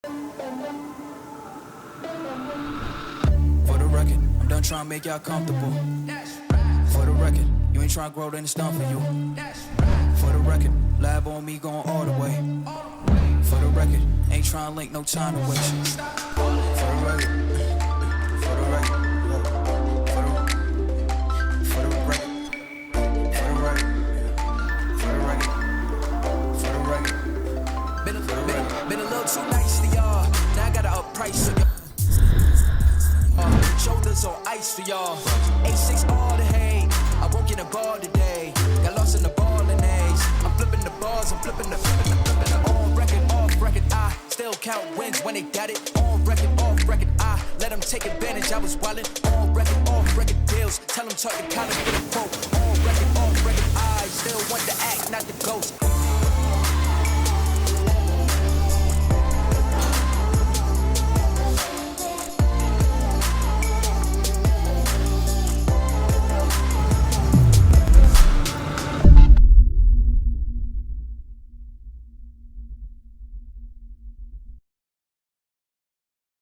For the record, I'm done trying to make y'all comfortable. For the record, you ain't trying to grow, then it's done for you. For the record, lab on me going all the way. For the record, ain't trying to link, no time to waste. For the record, for the record, for the record, for the record, for the record, for the record. Been a little too nice to y'all. Now I gotta up price for y'all. Shoulders on ice for y'all. A6 all the hate. I won't get a ball today. Got lost in the ball and A's. I'm flipping the balls, I'm flipping the on record, off record. I still count wins when they got it. On record, off record. I let them take advantage. I was wildin'. On record, off record deals. Tell them talk the kind of get a quote. On record, off record. I still want the act, not the ghost.